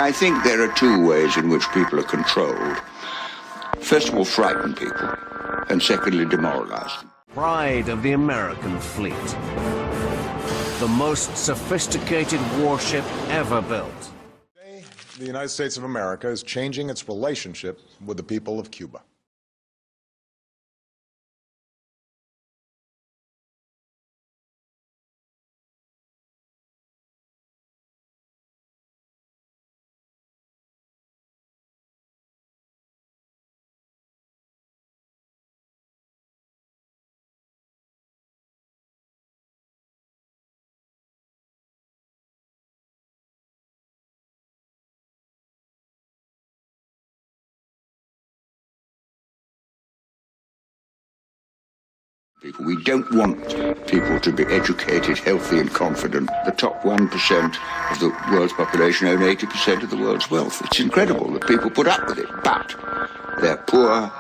I think there are two ways in which people are controlled. First of all, frighten people, and secondly, demoralize them. Pride of the American fleet. The most sophisticated warship ever built. Today, the United States of America is changing its relationship with the people of Cuba. We don't want people to be educated, healthy and confident. The top 1% of the world's population own 80% of the world's wealth. It's incredible that people put up with it, but they're poor,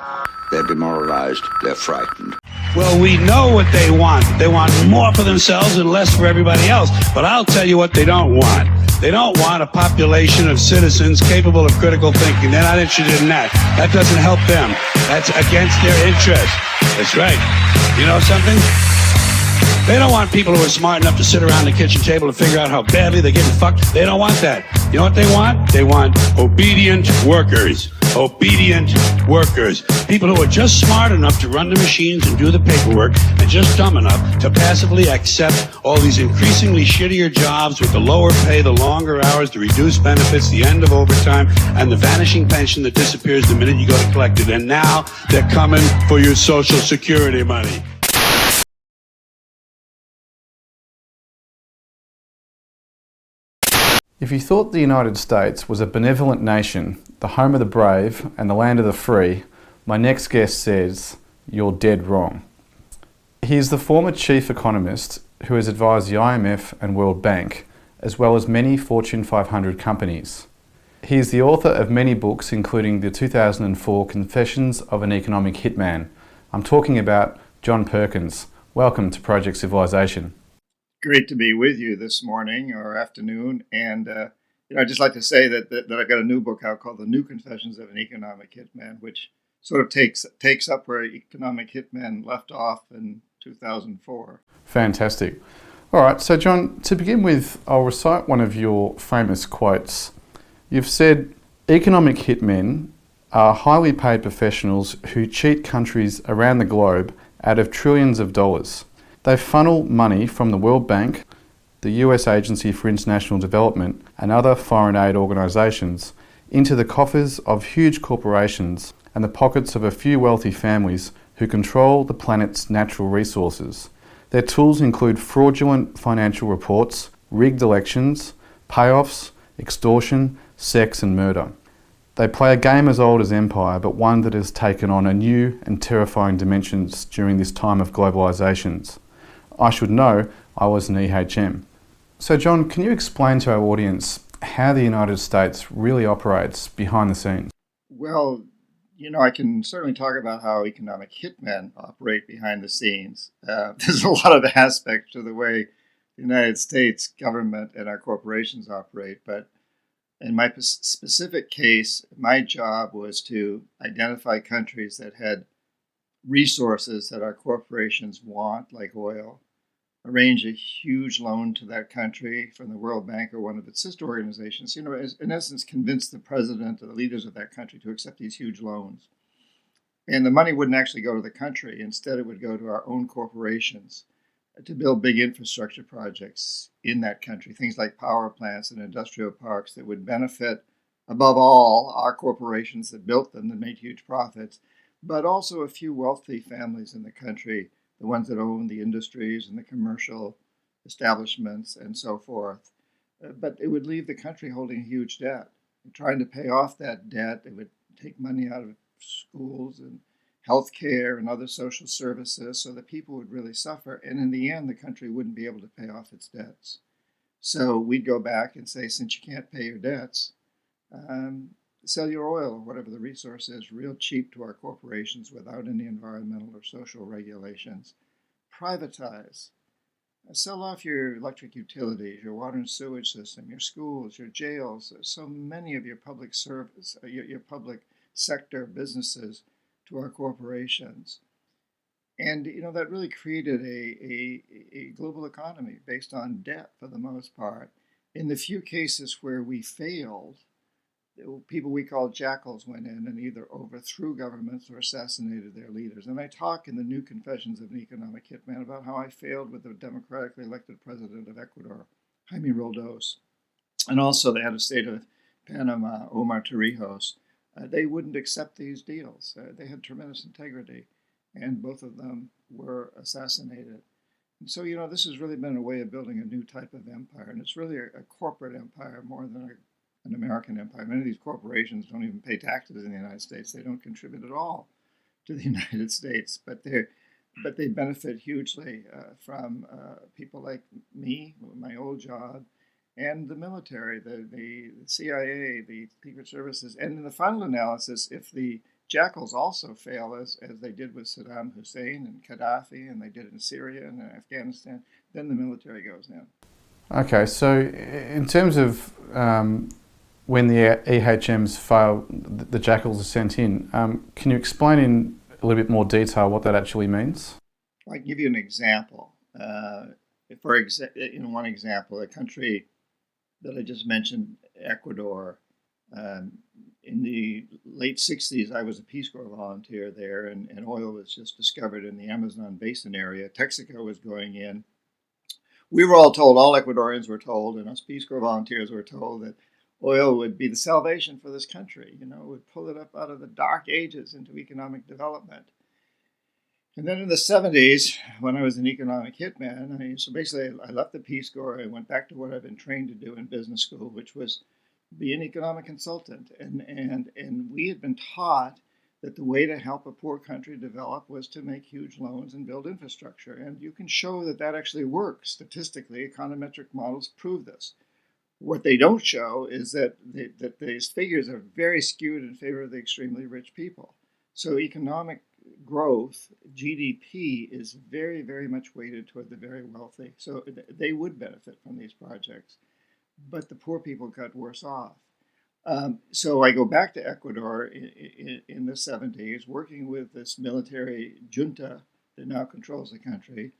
they're demoralized, they're frightened. Well, we know what they want. They want more for themselves and less for everybody else. But I'll tell you what they don't want. They don't want a population of citizens capable of critical thinking. They're not interested in that. That doesn't help them. That's against their interest. That's right. You know something? They don't want people who are smart enough to sit around the kitchen table and figure out how badly they're getting fucked. They don't want that. You know what they want? They want obedient workers. Obedient workers. People who are just smart enough to run the machines and do the paperwork and just dumb enough to passively accept all these increasingly shittier jobs with the lower pay, the longer hours, the reduced benefits, the end of overtime, and the vanishing pension that disappears the minute you go to collect it. And now they're coming for your Social Security money. If you thought the United States was a benevolent nation, the home of the brave and the land of the free, my next guest says you're dead wrong. He is the former chief economist who has advised the IMF and World Bank, as well as many Fortune 500 companies. He is the author of many books, including the 2004 Confessions of an Economic Hitman. I'm talking about John Perkins. Welcome to Project Civilization. Great to be with you this morning or afternoon. And I'd just like to say that I've got a new book out called The New Confessions of an Economic Hitman, which sort of takes up where Economic Hitman left off in 2004. Fantastic. All right, so John, to begin with, I'll recite one of your famous quotes. You've said, economic hitmen are highly paid professionals who cheat countries around the globe out of trillions of dollars. They funnel money from the World Bank, the US Agency for International Development, and other foreign aid organisations into the coffers of huge corporations and the pockets of a few wealthy families who control the planet's natural resources. Their tools include fraudulent financial reports, rigged elections, payoffs, extortion, sex and murder. They play a game as old as empire, but one that has taken on a new and terrifying dimensions during this time of globalisations. I should know I was an EHM. So John, can you explain to our audience how the United States really operates behind the scenes? Well, I can certainly talk about how economic hitmen operate behind the scenes. There's a lot of aspects to the way the United States government and our corporations operate, but in my specific case, my job was to identify countries that had resources that our corporations want, like oil, arrange a huge loan to that country from the World Bank or one of its sister organizations, in essence, convince the president or the leaders of that country to accept these huge loans. And the money wouldn't actually go to the country. Instead, it would go to our own corporations to build big infrastructure projects in that country, things like power plants and industrial parks that would benefit, above all, our corporations that built them, that made huge profits, but also a few wealthy families in the country, the ones that own the industries and the commercial establishments and so forth. But it would leave the country holding a huge debt. And trying to pay off that debt, it would take money out of schools and healthcare and other social services, so that people would really suffer. And in the end, the country wouldn't be able to pay off its debts. So we'd go back and say, since you can't pay your debts, sell your oil or whatever the resource is real cheap to our corporations without any environmental or social regulations. Privatize Sell off your electric utilities, your water and sewage system, your schools, your jails, so many of your public service, your public sector businesses to our corporations. And that really created a global economy based on debt for the most part. In the few cases where we failed, people we called jackals went in and either overthrew governments or assassinated their leaders. And I talk in the new Confessions of an Economic Hitman about how I failed with the democratically elected president of Ecuador, Jaime Roldos, and also the head of state of Panama, Omar Torrijos. They wouldn't accept these deals. They had tremendous integrity, and both of them were assassinated. And so, this has really been a way of building a new type of empire, and it's really a corporate empire more than an American empire. Many of these corporations don't even pay taxes in the United States. They don't contribute at all to the United States, but they benefit hugely from people like me, my old job, and the military, the CIA, the Secret Services. And in the final analysis, if the jackals also fail, as they did with Saddam Hussein and Gaddafi, and they did in Syria and Afghanistan, then the military goes in. Okay, so in terms of when the EHMs fail, the jackals are sent in, can you explain in a little bit more detail what that actually means? I can give you an example. One example, a country that I just mentioned, Ecuador. In the late 60s, I was a Peace Corps volunteer there, and oil was just discovered in the Amazon basin area. Texaco was going in. We were all told, all Ecuadorians were told, and us Peace Corps volunteers were told that oil would be the salvation for this country. It would pull it up out of the dark ages into economic development. And then in the 70s, when I was an economic hitman, so basically I left the Peace Corps. I went back to what I've been trained to do in business school, which was be an economic consultant. And we had been taught that the way to help a poor country develop was to make huge loans and build infrastructure. And you can show that actually works. Statistically, econometric models prove this. What they don't show is that these figures are very skewed in favor of the extremely rich people. So economic growth, GDP, is very, very much weighted toward the very wealthy. So they would benefit from these projects, but the poor people got worse off. So I go back to Ecuador in the 70s, working with this military junta that now controls the country,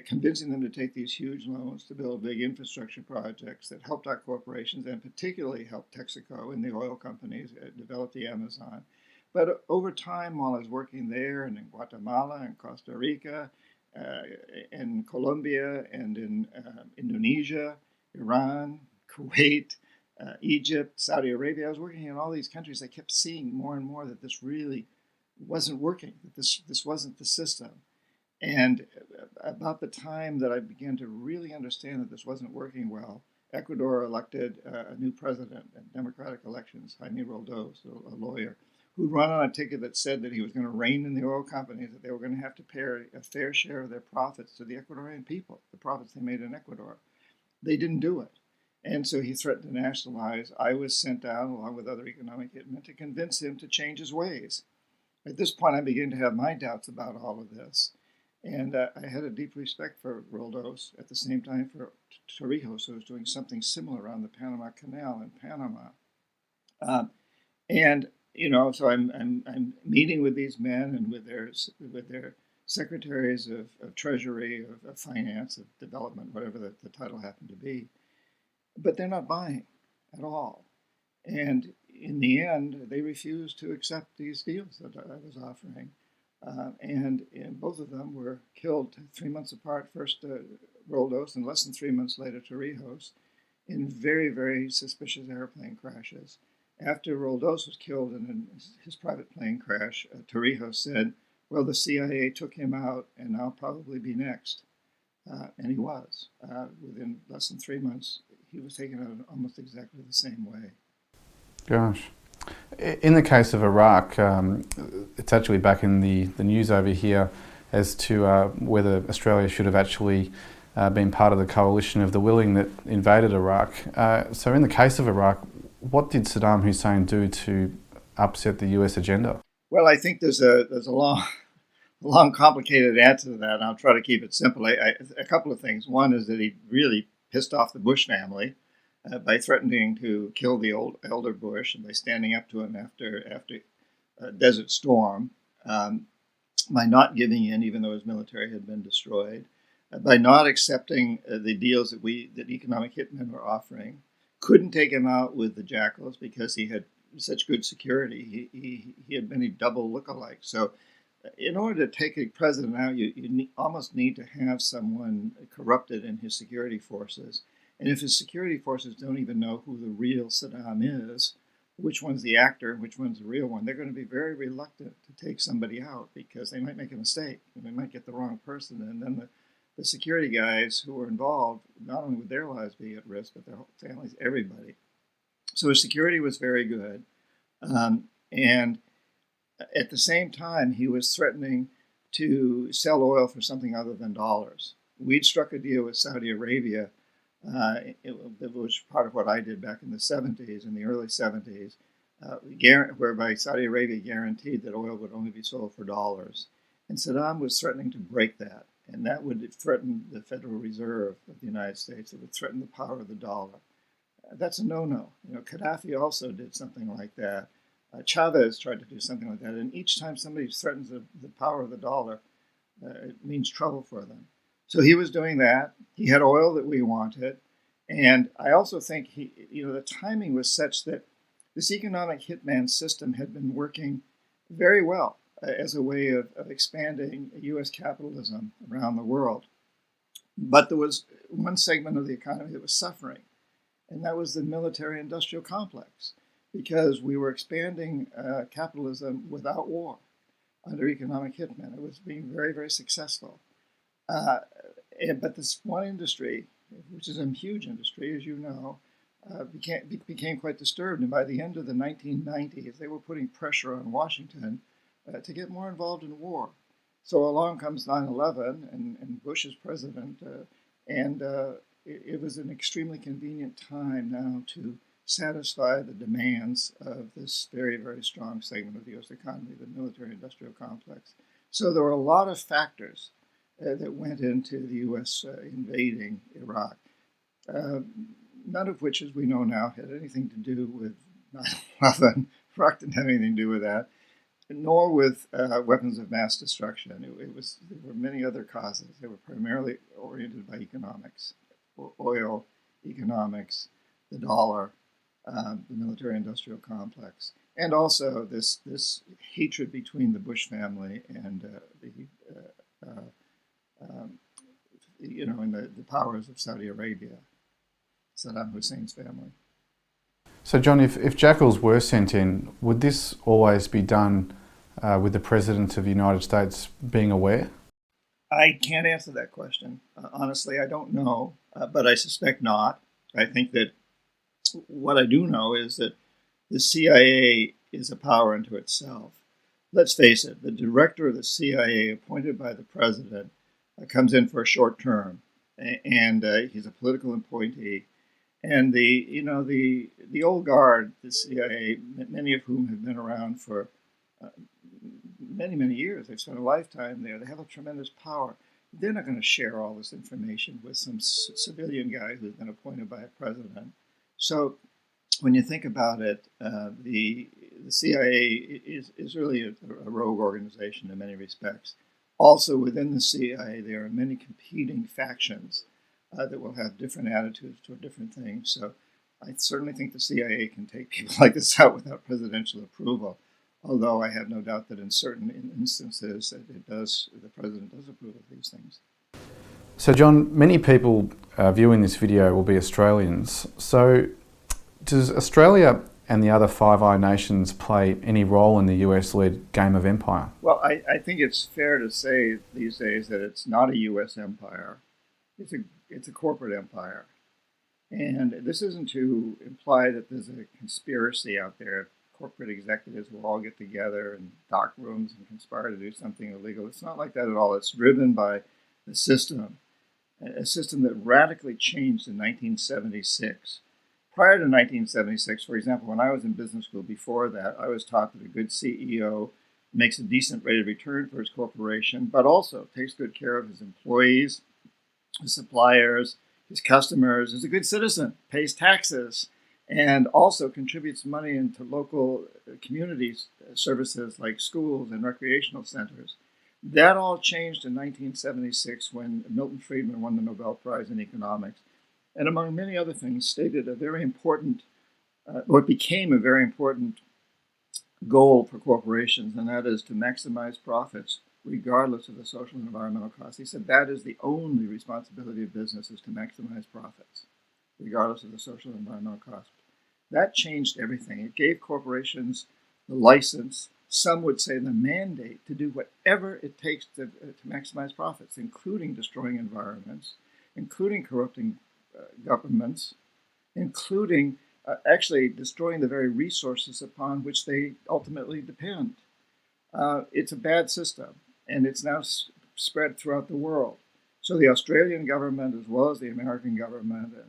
convincing them to take these huge loans to build big infrastructure projects that helped our corporations and particularly helped Texaco and the oil companies develop the Amazon. But over time, while I was working there and in Guatemala and Costa Rica, in Colombia and in Indonesia, Iran, Kuwait, Egypt, Saudi Arabia, I was working in all these countries. I kept seeing more and more that this really wasn't working, that this wasn't the system. And about the time that I began to really understand that this wasn't working well, Ecuador elected a new president in democratic elections, Jaime Roldos, a lawyer, who'd run on a ticket that said that he was going to rein in the oil companies, that they were going to have to pay a fair share of their profits to the Ecuadorian people, the profits they made in Ecuador. They didn't do it. And so he threatened to nationalize. I was sent down, along with other economic hitmen, to convince him to change his ways. At this point, I began to have my doubts about all of this. And I had a deep respect for Roldos, at the same time for Torrijos, who was doing something similar around the Panama Canal in Panama. So I'm meeting with these men and with their secretaries of Treasury, of Finance, of Development, whatever the title happened to be. But they're not buying at all. And in the end, they refused to accept these deals that I was offering. And both of them were killed 3 months apart, first Roldos and less than 3 months later Torrijos, in very, very suspicious airplane crashes. After Roldos was killed in his private plane crash, Torrijos said, well, the CIA took him out and I'll probably be next. And he was. Within less than 3 months, he was taken out almost exactly the same way. Gosh. In the case of Iraq, it's actually back in the news over here as to whether Australia should have actually been part of the coalition of the willing that invaded Iraq. So in the case of Iraq, what did Saddam Hussein do to upset the US agenda? Well, I think there's a long, complicated answer to that, and I'll try to keep it simple. A couple of things. One is that he really pissed off the Bush family by threatening to kill the elder Bush and by standing up to him after Desert Storm, by not giving in, even though his military had been destroyed, by not accepting the deals that economic hitmen were offering. Couldn't take him out with the jackals because he had such good security. He had many double lookalikes. So in order to take a president out, you almost need to have someone corrupted in his security forces. And if his security forces don't even know who the real Saddam is, which one's the actor and which one's the real one, they're going to be very reluctant to take somebody out because they might make a mistake and they might get the wrong person. And then the security guys who were involved, not only would their lives be at risk, but their whole families, everybody. So his security was very good. And at the same time, he was threatening to sell oil for something other than dollars. We'd struck a deal with Saudi Arabia. It was part of what I did back in the 70s, in the early 70s, whereby Saudi Arabia guaranteed that oil would only be sold for dollars. And Saddam was threatening to break that. And that would threaten the Federal Reserve of the United States. It would threaten the power of the dollar. That's a no-no. Gaddafi also did something like that. Chavez tried to do something like that. And each time somebody threatens the power of the dollar, it means trouble for them. So he was doing that. He had oil that we wanted. And I also think the timing was such that this economic hitman system had been working very well as a way of expanding U.S. capitalism around the world. But there was one segment of the economy that was suffering, and that was the military-industrial complex, because we were expanding capitalism without war under economic hitmen. It was being very, very successful. But this one industry, which is a huge industry, as you know, became quite disturbed. And by the end of the 1990s, they were putting pressure on Washington to get more involved in war. So along comes 9/11, and Bush is president, and it was an extremely convenient time now to satisfy the demands of this very, very strong segment of the U.S. economy, the military-industrial complex. So there were a lot of factors that went into the U.S. Invading Iraq, none of which, as we know now, had anything to do with 9/11. Iraq didn't have anything to do with that, nor with weapons of mass destruction. There were many other causes. They were primarily oriented by economics, oil, economics, the dollar, the military-industrial complex, and also this hatred between the Bush family and the powers of Saudi Arabia, Saddam Hussein's family. So, John, if jackals were sent in, would this always be done with the President of the United States being aware? I can't answer that question. Honestly, I don't know, but I suspect not. I think that what I do know is that the CIA is a power unto itself. Let's face it, the director of the CIA appointed by the president comes in for a short term, and he's a political appointee. And the old guard, the CIA, many of whom have been around for many, many years. They've spent a lifetime there. They have a tremendous power. They're not going to share all this information with some civilian guy who's been appointed by a president. So when you think about it, the CIA is really a rogue organization in many respects. Also within the CIA, there are many competing factions that will have different attitudes toward different things. So I certainly think the CIA can take people like this out without presidential approval, although I have no doubt that in certain instances the president does approve of these things. So, John, many people viewing this video will be Australians. So does Australia and the other Five Eyes nations play any role in the US-led game of empire? Well, I think it's fair to say these days that it's not a US empire. It's a corporate empire. And this isn't to imply that there's a conspiracy out there. Corporate executives will all get together in dark rooms and conspire to do something illegal. It's not like that at all. It's driven by the system, a system that radically changed in 1976. Prior to 1976, for example, when I was in business school before that, I was taught that a good CEO makes a decent rate of return for his corporation, but also takes good care of his employees, his suppliers, his customers, is a good citizen, pays taxes, and also contributes money into local communities services like schools and recreational centers. That all changed in 1976 when Milton Friedman won the Nobel Prize in Economics, and among many other things, stated a very important, what became a very important goal for corporations, and that is to maximize profits regardless of the social and environmental costs. He said that is the only responsibility of business, is to maximize profits regardless of the social and environmental costs. That changed everything. It gave corporations the license, some would say the mandate, to do whatever it takes to maximize profits, including destroying environments, including corrupting governments, including actually destroying the very resources upon which they ultimately depend. It's a bad system, and it's now spread throughout the world. So the Australian government, as well as the American government, and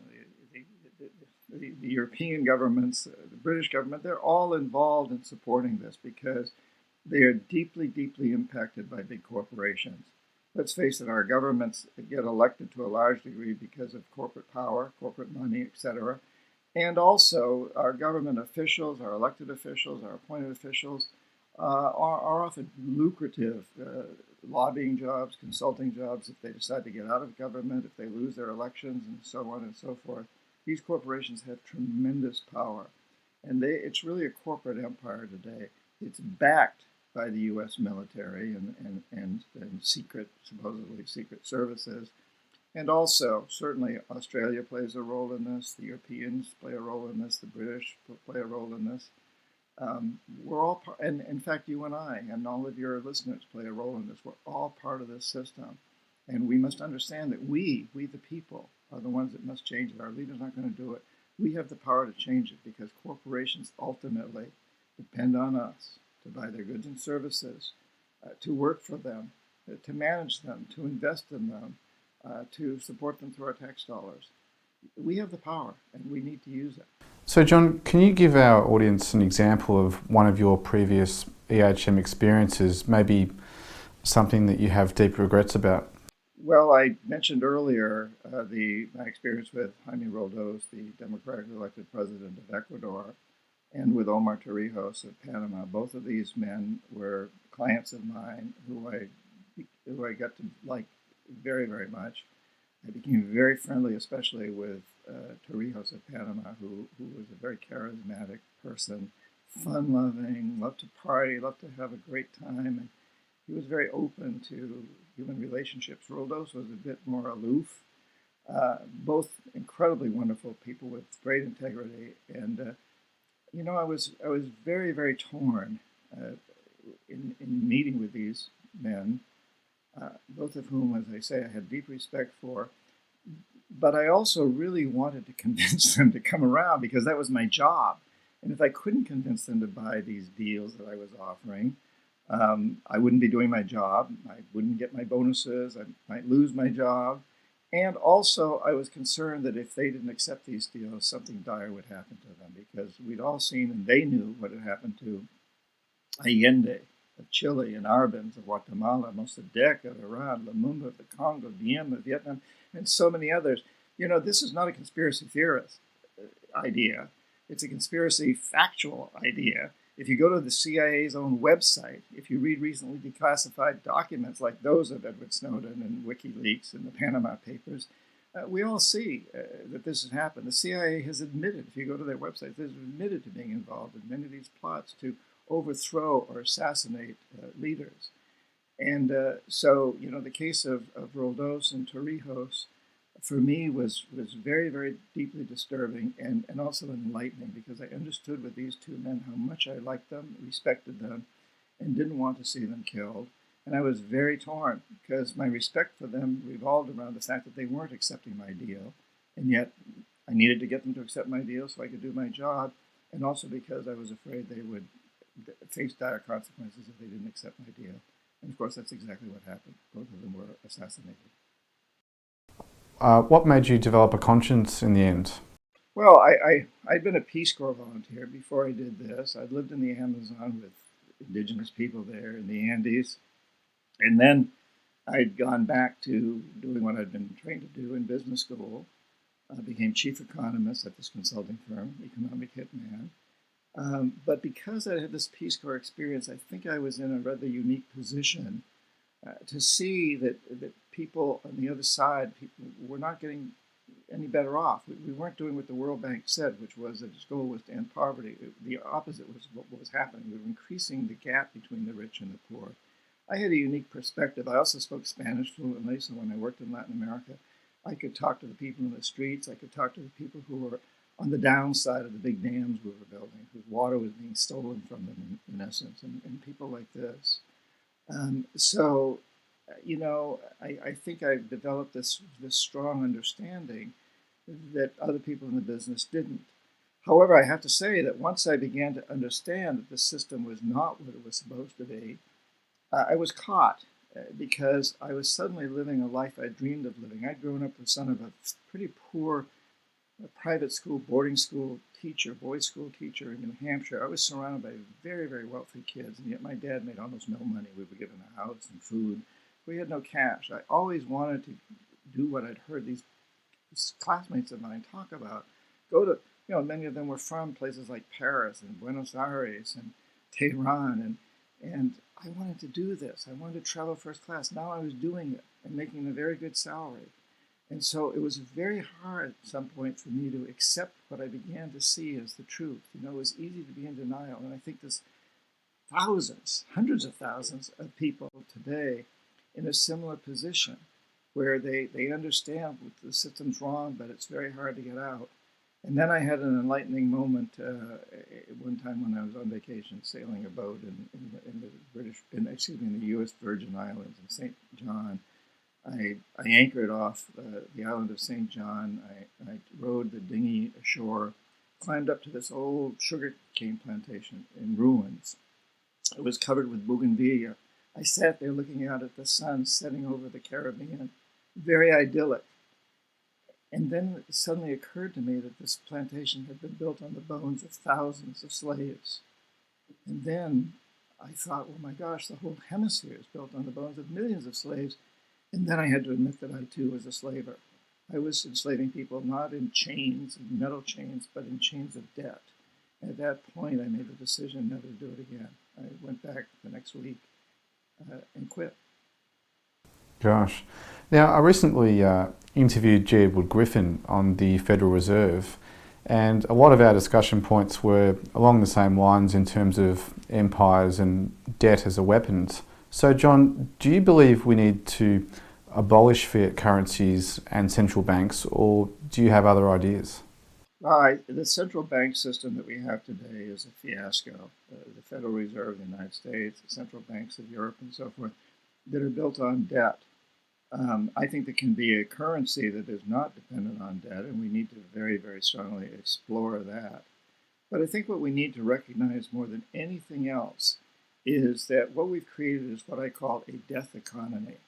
the European governments, the British government, they're all involved in supporting this because they are deeply, deeply impacted by big corporations. Let's face it, our governments get elected to a large degree because of corporate power, corporate money, etc. And also, our government officials, our elected officials, our appointed officials are often lucrative lobbying jobs, consulting jobs if they decide to get out of government, if they lose their elections, and so on and so forth. These corporations have tremendous power, and it's really a corporate empire today. It's backed by the U.S. military and secret, supposedly secret services. And also, certainly, Australia plays a role in this. The Europeans play a role in this. The British play a role in this. We're all part, and in fact, you and I and all of your listeners play a role in this. We're all part of this system. And we must understand that we the people, are the ones that must change it. Our leaders aren't going to do it. We have the power to change it because corporations ultimately depend on us to buy their goods and services, to work for them, to manage them, to invest in them, to support them through our tax dollars. We have the power, and we need to use it. So, John, can you give our audience an example of one of your previous EHM experiences, maybe something that you have deep regrets about? Well, I mentioned earlier my experience with Jaime Roldos, the democratically elected president of Ecuador, and with Omar Torrijos of Panama. Both of these men were clients of mine who I got to like very, very much. I became very friendly, especially with Torrijos of Panama, who was a very charismatic person, fun-loving, loved to party, loved to have a great time. And he was very open to human relationships. Roldos was a bit more aloof. Both incredibly wonderful people with great integrity. And, I was very, very torn in meeting with these men, both of whom, as I say, I had deep respect for. But I also really wanted to convince them to come around because that was my job. And if I couldn't convince them to buy these deals that I was offering, I wouldn't be doing my job. I wouldn't get my bonuses. I might lose my job. And also, I was concerned that if they didn't accept these deals, something dire would happen to them because we'd all seen and they knew what had happened to Allende of Chile and Arbenz of Guatemala, Mossadegh of Iran, Lumumba of the Congo, Diem of Vietnam, and so many others. This is not a conspiracy theorist idea. It's a conspiracy factual idea. If you go to the CIA's own website, if you read recently declassified documents like those of Edward Snowden and WikiLeaks and the Panama Papers, we all see that this has happened. The CIA has admitted, if you go to their website, they've admitted to being involved in many of these plots to overthrow or assassinate leaders. And so, the case of Roldos and Torrijos, for me, was very, very deeply disturbing and also enlightening because I understood with these two men how much I liked them, respected them, and didn't want to see them killed. And I was very torn because my respect for them revolved around the fact that they weren't accepting my deal, and yet I needed to get them to accept my deal so I could do my job, and also because I was afraid they would face dire consequences if they didn't accept my deal. And of course, that's exactly what happened. Both of them were assassinated. What made you develop a conscience in the end? Well, I'd been a Peace Corps volunteer before I did this. I'd lived in the Amazon with indigenous people there in the Andes. And then I'd gone back to doing what I'd been trained to do in business school. I became chief economist at this consulting firm, Economic Hitman. But because I had this Peace Corps experience, I think I was in a rather unique position to see that people on the other side, people were not getting any better off. We weren't doing what the World Bank said, which was that its goal was to end poverty. The opposite was what was happening. We were increasing the gap between the rich and the poor. I had a unique perspective. I also spoke Spanish fluently, so when I worked in Latin America, I could talk to the people in the streets. I could talk to the people who were on the downside of the big dams we were building, whose water was being stolen from them, in essence, and people like this. So, I think I've developed this strong understanding that other people in the business didn't. However, I have to say that once I began to understand that the system was not what it was supposed to be, I was caught because I was suddenly living a life I dreamed of living. I'd grown up the son of a pretty poor private school, boarding school teacher, boys' school teacher in New Hampshire. I was surrounded by very, very wealthy kids, and yet my dad made almost no money. We were given a house and food. We had no cash. I always wanted to do what I'd heard these classmates of mine talk about. Go to, many of them were from places like Paris and Buenos Aires and Tehran, and I wanted to do this. I wanted to travel first class. Now I was doing it and making a very good salary. And so it was very hard at some point for me to accept what I began to see as the truth. It was easy to be in denial. And I think there's thousands, hundreds of thousands of people today in a similar position where they understand the system's wrong, but it's very hard to get out. And then I had an enlightening moment one time when I was on vacation sailing a boat in the U.S. Virgin Islands in St. John. I anchored off the island of St. John. I rowed the dinghy ashore, climbed up to this old sugarcane plantation in ruins. It was covered with bougainvillea. I sat there looking out at the sun setting over the Caribbean, very idyllic. And then it suddenly occurred to me that this plantation had been built on the bones of thousands of slaves. And then I thought, well, my gosh, the whole hemisphere is built on the bones of millions of slaves. And then I had to admit that I, too, was a slaver. I was enslaving people not in chains, metal chains, but in chains of debt. And at that point, I made the decision never to do it again. I went back the next week and quit. Gosh. Now, I recently interviewed G. Edward Griffin on the Federal Reserve, and a lot of our discussion points were along the same lines in terms of empires and debt as a weapon. So, John, do you believe we need to abolish fiat currencies and central banks, or do you have other ideas? The central bank system that we have today is a fiasco. The Federal Reserve of the United States, the central banks of Europe, and so forth, that are built on debt. I think there can be a currency that is not dependent on debt, and we need to very, very strongly explore that. But I think what we need to recognize more than anything else is that what we've created is what I call a death economy.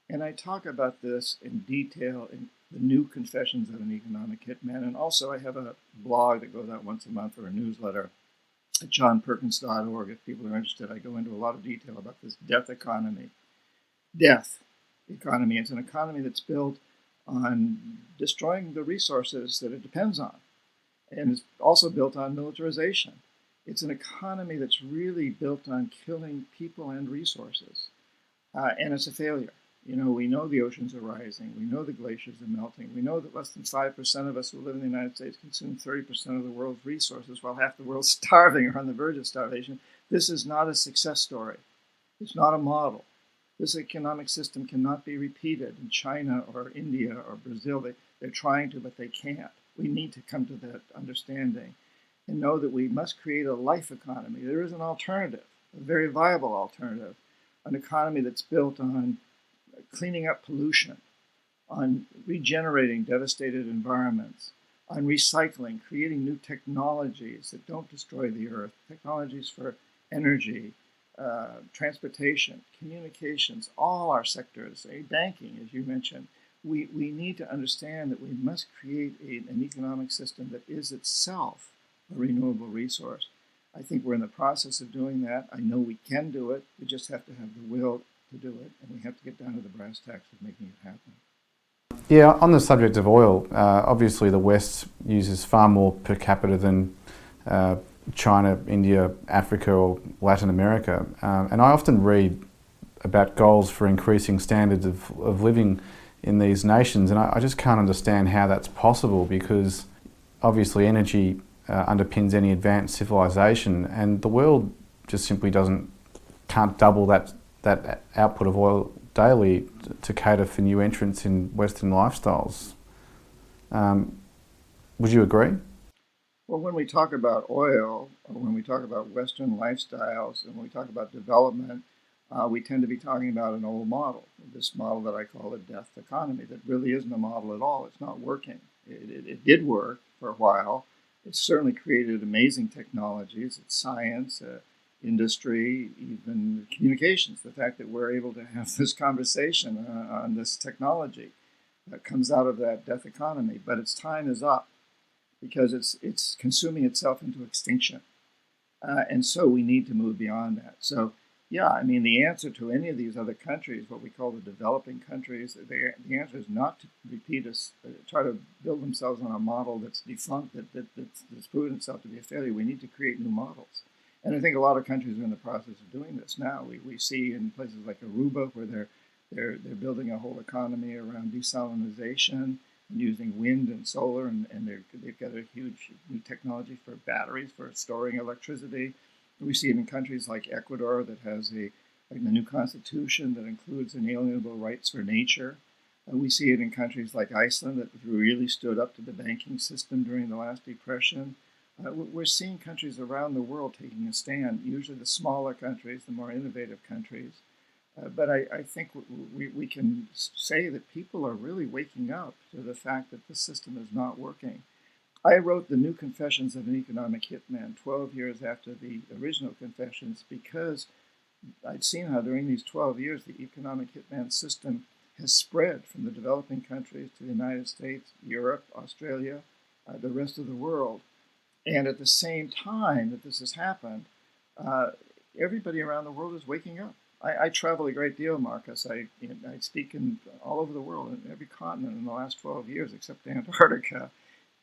And I talk about this in detail in the new Confessions of an Economic Hitman. And also I have a blog that goes out once a month, or a newsletter at johnperkins.org. If people are interested, I go into a lot of detail about this death economy. Death economy. It's an economy that's built on destroying the resources that it depends on. And it's also built on militarization. It's an economy that's really built on killing people and resources. And it's a failure. We know the oceans are rising. We know the glaciers are melting. We know that less than 5% of us who live in the United States consume 30% of the world's resources, while half the world's starving or on the verge of starvation. This is not a success story. It's not a model. This economic system cannot be repeated in China or India or Brazil. They're trying to, but they can't. We need to come to that understanding and know that we must create a life economy. There is an alternative, a very viable alternative, an economy that's built on cleaning up pollution, on regenerating devastated environments, on recycling, creating new technologies that don't destroy the earth, technologies for energy, transportation, communications, all our sectors, banking, as you mentioned. We need to understand that we must create an economic system that is itself a renewable resource. I think we're in the process of doing that. I know we can do it. We just have to have the will to do it, and we have to get down to the brass tacks of making it happen. Yeah, on the subject of oil, obviously the West uses far more per capita than China, India, Africa or Latin America. And I often read about goals for increasing standards of living in these nations, and I just can't understand how that's possible, because obviously energy underpins any advanced civilization, and the world just simply can't double that output of oil daily to cater for new entrants in Western lifestyles. Would you agree? Well, when we talk about oil, or when we talk about Western lifestyles, and when we talk about development, we tend to be talking about an old model, this model that I call a death economy, that really isn't a model at all. It's not working. It did work for a while. It certainly created amazing technologies. It's science, industry, even communications. The fact that we're able to have this conversation on this technology that comes out of that death economy. But its time is up, because it's consuming itself into extinction. And so we need to move beyond that. So, yeah, I mean, the answer to any of these other countries, what we call the developing countries, the answer is not to try to build themselves on a model that's defunct, that's proven itself to be a failure. We need to create new models. And I think a lot of countries are in the process of doing this now. We see in places like Aruba, where they're building a whole economy around desalination and using wind and solar, and they've got a huge new technology for batteries for storing electricity. We see it in countries like Ecuador, that has a new constitution that includes inalienable rights for nature. We see it in countries like Iceland, that really stood up to the banking system during the last depression. We're seeing countries around the world taking a stand, usually the smaller countries, the more innovative countries. But I think we can say that people are really waking up to the fact that the system is not working. I wrote The New Confessions of an Economic Hitman 12 years after the original Confessions, because I'd seen how during these 12 years the economic hitman system has spread from the developing countries to the United States, Europe, Australia, the rest of the world. And at the same time that this has happened, everybody around the world is waking up. I travel a great deal, Marcus. I speak in all over the world, in every continent in the last 12 years, except Antarctica.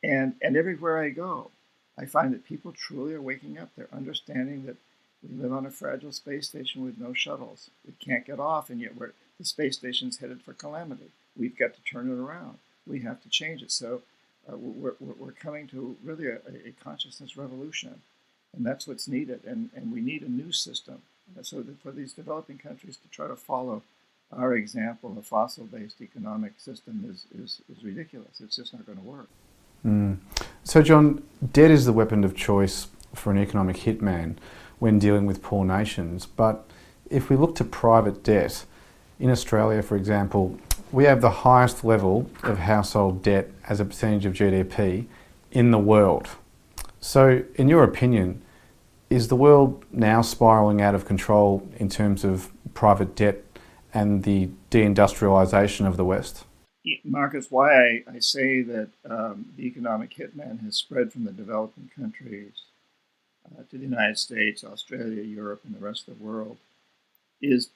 And everywhere I go, I find that people truly are waking up. They're understanding that we live on a fragile space station with no shuttles. We can't get off, and yet the space station's headed for calamity. We've got to turn it around. We have to change it. So we're coming to really a consciousness revolution, and that's what's needed. And we need a new system. So that for these developing countries to try to follow our example, a fossil-based economic system is ridiculous. It's just not going to work. So, John, debt is the weapon of choice for an economic hitman when dealing with poor nations. But if we look to private debt, in Australia, for example, we have the highest level of household debt as a percentage of GDP in the world. So, in your opinion, is the world now spiralling out of control in terms of private debt and the deindustrialization of the West? Marcus, why I say that the economic hitman has spread from the developing countries to the United States, Australia, Europe, and the rest of the world is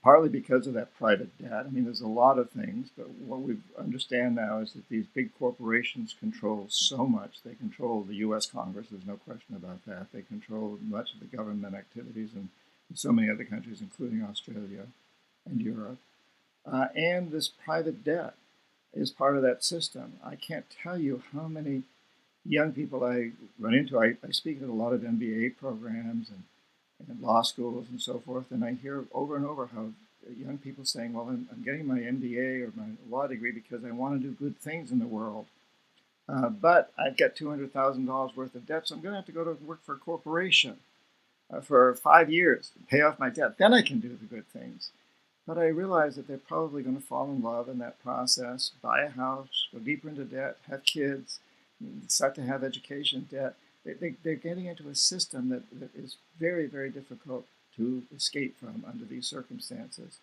partly because of that private debt. I mean, there's a lot of things, but what we understand now is that these big corporations control so much. They control the U.S. Congress, there's no question about that. They control much of the government activities in so many other countries, including Australia and Europe. And this private debt is part of that system. I can't tell you how many young people I run into. I speak at a lot of MBA programs and law schools and so forth, and I hear over and over how young people saying, well, I'm getting my MBA or my law degree because I want to do good things in the world. But I've got $200,000 worth of debt, so I'm going to have to go to work for a corporation for 5 years and pay off my debt. Then I can do the good things. But I realize that they're probably going to fall in love in that process, buy a house, go deeper into debt, have kids, start to have education debt. They're getting into a system that is very, very difficult to escape from under these circumstances.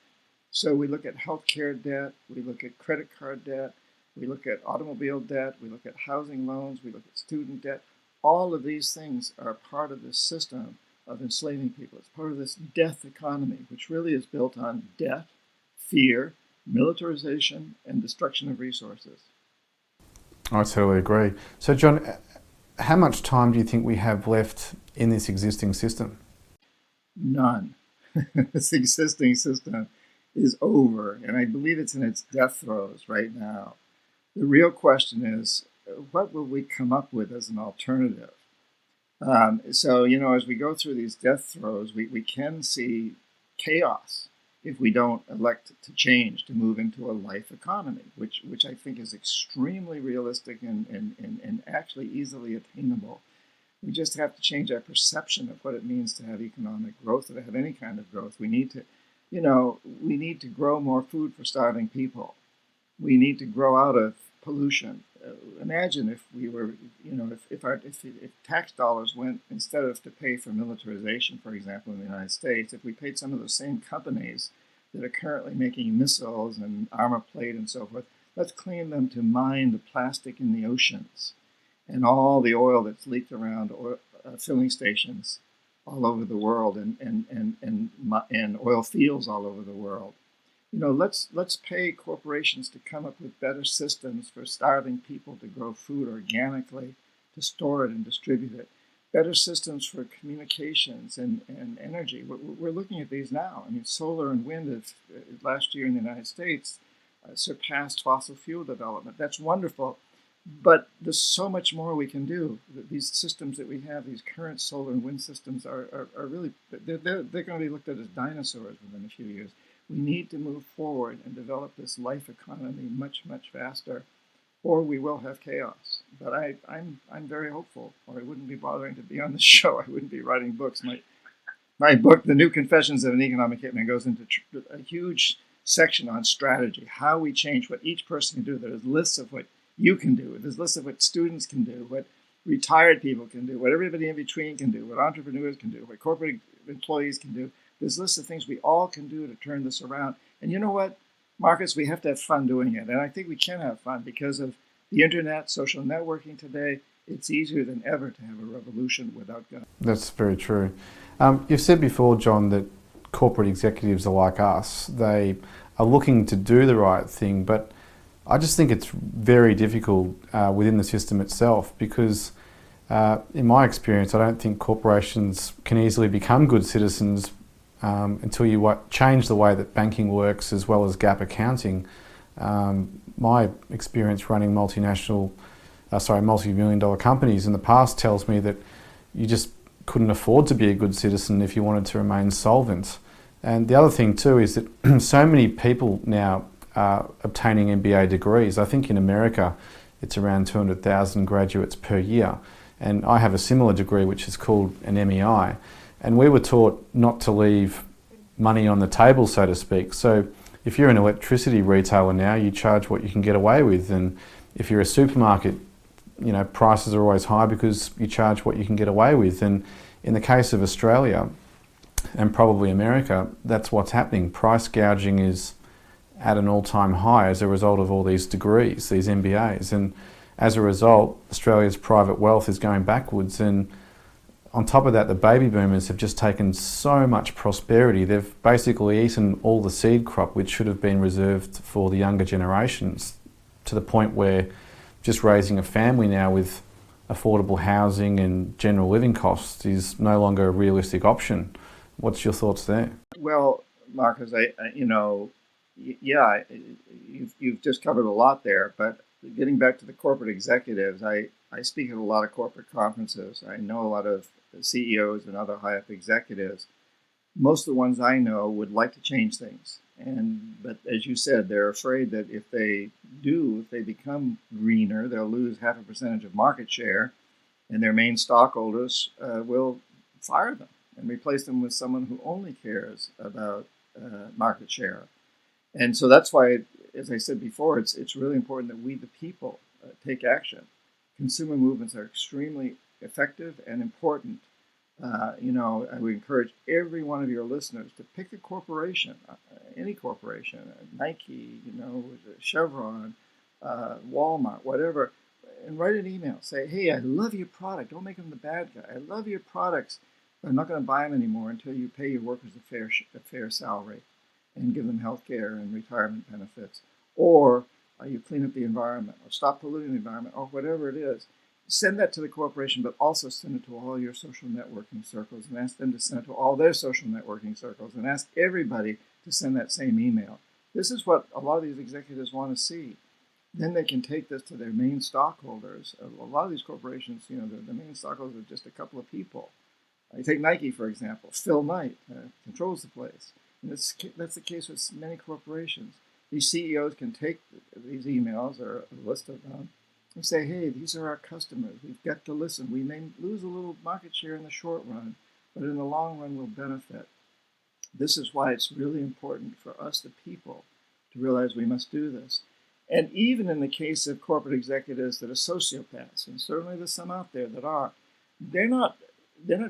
So we look at healthcare debt, we look at credit card debt, we look at automobile debt, we look at housing loans, we look at student debt. All of these things are part of this system of enslaving people. It's part of this death economy, which really is built on debt, fear, militarization, and destruction of resources. I totally agree. So, John, how much time do you think we have left in this existing system? None. This existing system is over, and I believe it's in its death throes right now. The real question is, what will we come up with as an alternative? So, as we go through these death throes, we can see chaos if we don't elect to change, to move into a life economy, which I think is extremely realistic and actually easily attainable. We just have to change our perception of what it means to have economic growth or to have any kind of growth. We need to grow more food for starving people. We need to grow out of pollution. Imagine if we were, if tax dollars went, instead of to pay for militarization, for example, in the United States, if we paid some of those same companies that are currently making missiles and armor plate and so forth, let's clean them to mine the plastic in the oceans and all the oil that's leaked around filling stations all over the world and oil fields all over the world. Let's pay corporations to come up with better systems for starving people to grow food organically, to store it and distribute it. Better systems for communications and energy. We're looking at these now. I mean, solar and wind have, last year in the United States, surpassed fossil fuel development. That's wonderful, but there's so much more we can do. These systems that we have, these current solar and wind systems, are really, they're going to be looked at as dinosaurs within a few years. We need to move forward and develop this life economy much, much faster, or we will have chaos. But I'm very hopeful, or I wouldn't be bothering to be on the show. I wouldn't be writing books. My book, The New Confessions of an Economic Hitman, goes into a huge section on strategy, how we change, what each person can do. There's lists of what you can do. There's lists of what students can do, what retired people can do, what everybody in between can do, what entrepreneurs can do, what corporate employees can do. There's lists of things we all can do to turn this around. And you know what, Marcus, we have to have fun doing it. And I think we can have fun because of the internet, social networking today. It's easier than ever to have a revolution without guns. That's very true. You've said before, John, that corporate executives are like us. They are looking to do the right thing, but I just think it's very difficult within the system itself because in my experience, I don't think corporations can easily become good citizens until you change the way that banking works as well as GAAP accounting. My experience running multi-million dollar companies in the past tells me that you just couldn't afford to be a good citizen if you wanted to remain solvent. And the other thing too is that so many people now are obtaining MBA degrees. I think in America it's around 200,000 graduates per year. And I have a similar degree which is called an MEI. And we were taught not to leave money on the table, so to speak. So if you're an electricity retailer now, you charge what you can get away with. And if you're a supermarket, prices are always high because you charge what you can get away with. And in the case of Australia and probably America, that's what's happening. Price gouging is at an all-time high as a result of all these degrees, these MBAs. And as a result, Australia's private wealth is going backwards. And on top of that, the baby boomers have just taken so much prosperity. They've basically eaten all the seed crop, which should have been reserved for the younger generations, to the point where just raising a family now with affordable housing and general living costs is no longer a realistic option. What's your thoughts there? Well, Marcus, you've just covered a lot there, but getting back to the corporate executives, I speak at a lot of corporate conferences. I know a lot of CEOs and other high-up executives. Most of the ones I know would like to change things. But as you said, they're afraid that if they become greener, they'll lose 0.5% of market share, and their main stockholders will fire them and replace them with someone who only cares about market share. And so that's why, as I said before, it's really important that we, the people, take action. Consumer movements are extremely effective and important. I would encourage every one of your listeners to pick a corporation, any corporation, Nike, Chevron, Walmart, whatever. and write an email. Say, hey, I love your product. Don't make them the bad guy. I love your products, but I'm not going to buy them anymore until you pay your workers a fair salary and give them health care and retirement benefits. Or you clean up the environment, or stop polluting the environment, or whatever it is. Send that to the corporation, but also send it to all your social networking circles and ask them to send it to all their social networking circles and ask everybody to send that same email. This is what a lot of these executives want to see. Then they can take this to their main stockholders. A lot of these corporations, the main stockholders are just a couple of people. I take Nike, for example. Phil Knight controls the place. And that's the case with many corporations. These CEOs can take these emails or a list of them and say, hey, these are our customers. We've got to listen. We may lose a little market share in the short run, but in the long run, we'll benefit. This is why it's really important for us, the people, to realize we must do this. And even in the case of corporate executives that are sociopaths, and certainly there's some out there that are, they're not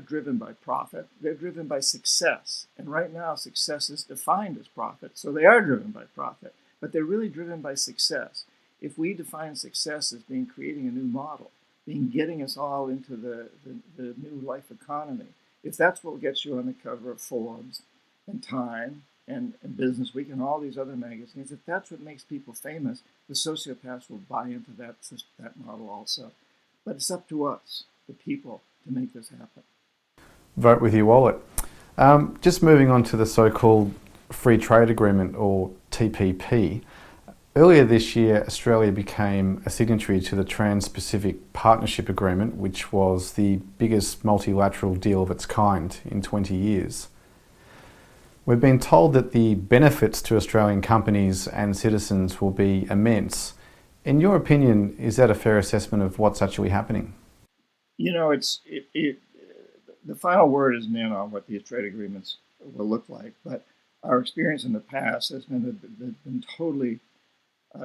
driven by profit. They're driven by success. And right now, success is defined as profit. So they are driven by profit, but they're really driven by success. If we define success as being creating a new model, being getting us all into the new life economy, if that's what gets you on the cover of Forbes and Time and Business Week and all these other magazines, if that's what makes people famous, the sociopaths will buy into that model also. But it's up to us, the people, to make this happen. Vote with your wallet. Just moving on to the so-called Free Trade Agreement, or TPP. Earlier this year, Australia became a signatory to the Trans-Pacific Partnership Agreement, which was the biggest multilateral deal of its kind in 20 years. We've been told that the benefits to Australian companies and citizens will be immense. In your opinion, is that a fair assessment of what's actually happening? The final word isn't in on what these trade agreements will look like, but our experience in the past has been that they've been totally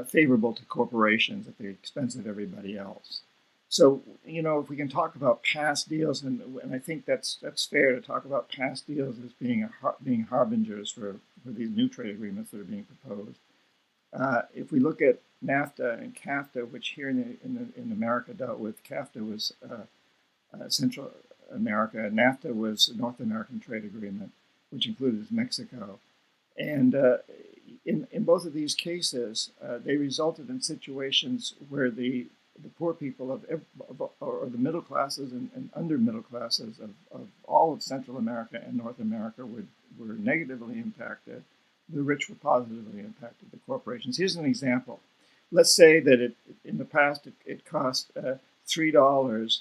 favorable to corporations at the expense of everybody else. So, if we can talk about past deals, and I think that's fair to talk about past deals as being harbingers for these new trade agreements that are being proposed. If we look at NAFTA and CAFTA, which here in America dealt with, CAFTA was Central America, and NAFTA was a North American trade agreement, which included Mexico. And in both of these cases, they resulted in situations where the poor people or the middle classes and under middle classes of all of Central America and North America were negatively impacted. The rich were positively impacted, the corporations. Here's an example. Let's say that in the past it cost $3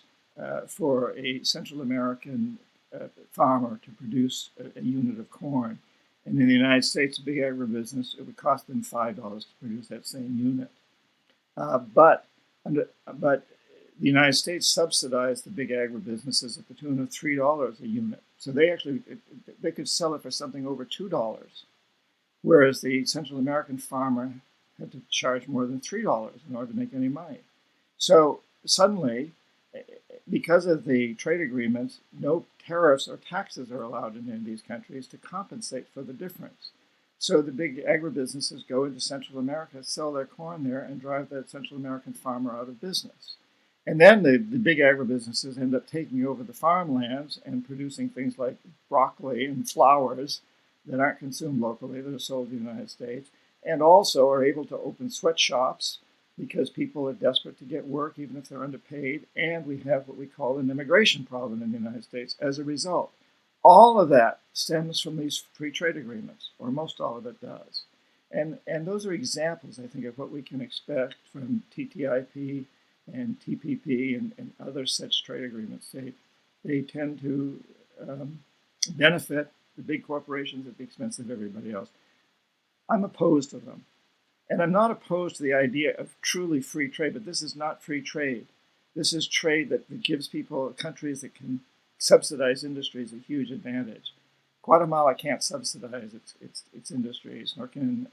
for a Central American farmer to produce a unit of corn. And in the United States, a big agribusiness, it would cost them $5 to produce that same unit. But the United States subsidized the big agribusinesses at the tune of $3 a unit. So they could sell it for something over $2, whereas the Central American farmer had to charge more than $3 in order to make any money. So suddenly, because of the trade agreements, no tariffs or taxes are allowed in any of these countries to compensate for the difference. So the big agribusinesses go into Central America, sell their corn there, and drive that Central American farmer out of business. And then the big agribusinesses end up taking over the farmlands and producing things like broccoli and flowers that aren't consumed locally, that are sold in the United States, and also are able to open sweatshops because people are desperate to get work, even if they're underpaid. And we have what we call an immigration problem in the United States as a result. All of that stems from these free trade agreements, or most all of it does. And those are examples, I think, of what we can expect from TTIP and TPP and other such trade agreements. They tend to benefit the big corporations at the expense of everybody else. I'm opposed to them. And I'm not opposed to the idea of truly free trade, but this is not free trade. This is trade that gives countries that can subsidize industries a huge advantage. Guatemala can't subsidize its industries, nor can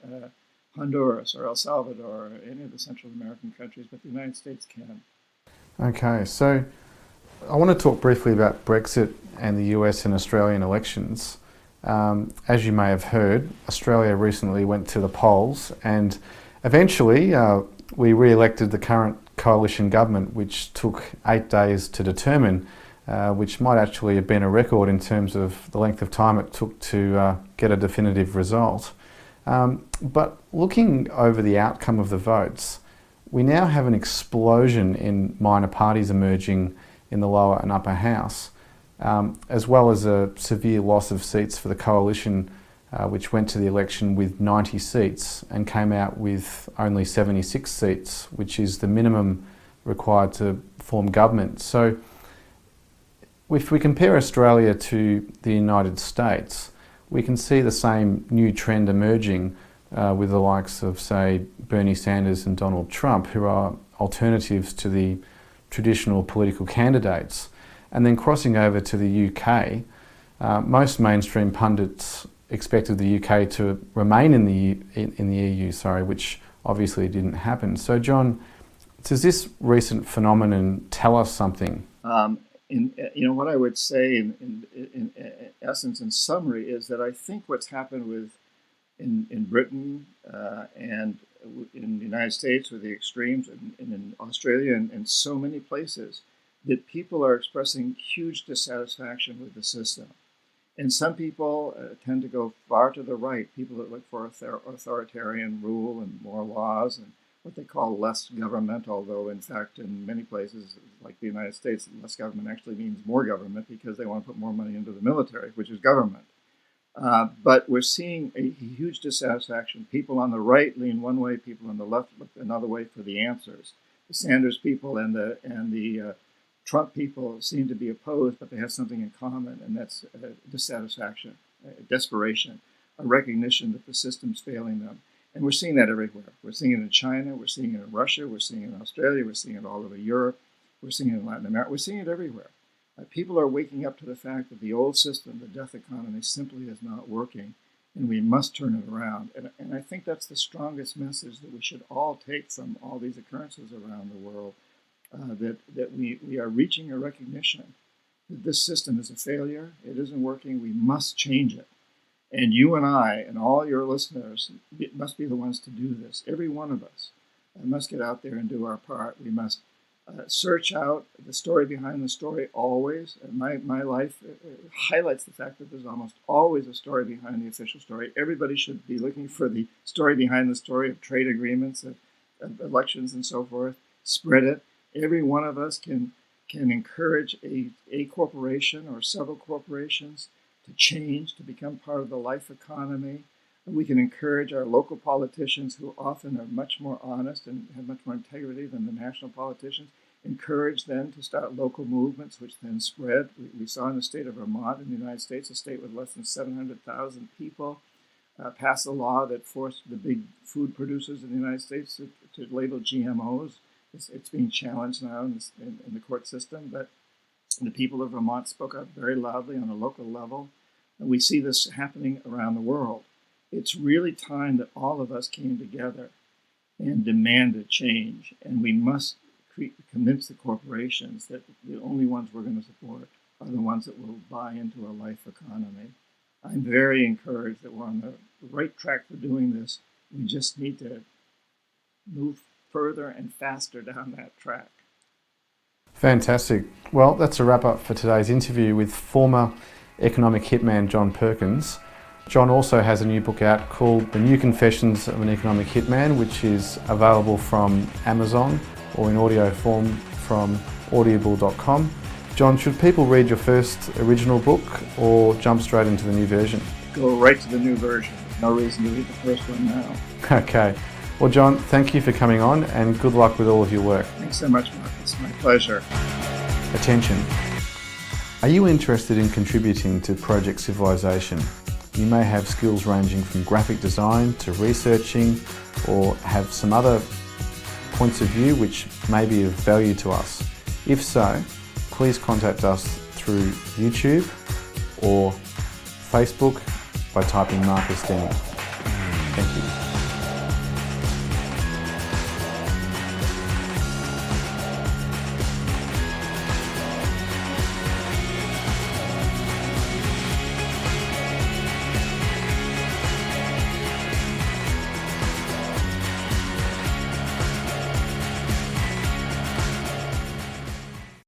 Honduras or El Salvador or any of the Central American countries, but the United States can. Okay, so I want to talk briefly about Brexit and the US and Australian elections. As you may have heard, Australia recently went to the polls and eventually we re-elected the current coalition government, which took 8 days to determine, which might actually have been a record in terms of the length of time it took to get a definitive result. But looking over the outcome of the votes, we now have an explosion in minor parties emerging in the lower and upper house, as well as a severe loss of seats for the coalition, which went to the election with 90 seats and came out with only 76 seats, which is the minimum required to form government. So if we compare Australia to the United States, we can see the same new trend emerging with the likes of, say, Bernie Sanders and Donald Trump, who are alternatives to the traditional political candidates. And then crossing over to the UK, most mainstream pundits expected the UK to remain in the EU, which obviously didn't happen. So, John, does this recent phenomenon tell us something? What I would say in essence, in summary, is that I think what's happened in Britain and in the United States with the extremes, and in Australia and so many places, that people are expressing huge dissatisfaction with the system. And some people tend to go far to the right, people that look for authoritarian rule and more laws and what they call less government, although in fact in many places, like the United States, less government actually means more government because they want to put more money into the military, which is government. But we're seeing a huge dissatisfaction. People on the right lean one way, people on the left look another way for the answers. The Sanders people and the Trump people seem to be opposed, but they have something in common, and that's dissatisfaction, desperation, a recognition that the system's failing them. And we're seeing that everywhere. We're seeing it in China, we're seeing it in Russia, we're seeing it in Australia, we're seeing it all over Europe, we're seeing it in Latin America, we're seeing it everywhere. People are waking up to the fact that the old system, the death economy, simply is not working, and we must turn it around. And I think that's the strongest message that we should all take from all these occurrences around the world, that we are reaching a recognition that this system is a failure, it isn't working, we must change it. And you and I and all your listeners must be the ones to do this. Every one of us must get out there and do our part. We must search out the story behind the story always. My life highlights the fact that there's almost always a story behind the official story. Everybody should be looking for the story behind the story of trade agreements, of elections and so forth. Spread it. Every one of us can encourage a corporation or several corporations to change, to become part of the life economy. And we can encourage our local politicians, who often are much more honest and have much more integrity than the national politicians, encourage them to start local movements, which then spread. We saw in the state of Vermont in the United States, a state with less than 700,000 people, pass a law that forced the big food producers in the United States to label GMOs. It's being challenged now in the court system, but the people of Vermont spoke up very loudly on a local level. And we see this happening around the world. It's really time that all of us came together and demanded change. And we must convince the corporations that the only ones we're going to support are the ones that will buy into a life economy. I'm very encouraged that we're on the right track for doing this. We just need to move further and faster down that track. Fantastic. Well, that's a wrap up for today's interview with former economic hitman John Perkins. John also has a new book out called The New Confessions of an Economic Hitman, which is available from Amazon or in audio form from audible.com. John, should people read your first original book or jump straight into the new version? Go right to the new version. No reason to read the first one now. Okay. Well, John, thank you for coming on and good luck with all of your work. Thanks so much, Mark. It's my pleasure. Attention. Are you interested in contributing to Project Civilization? You may have skills ranging from graphic design to researching, or have some other points of view which may be of value to us. If so, please contact us through YouTube or Facebook by typing Marcus Denny. Thank you.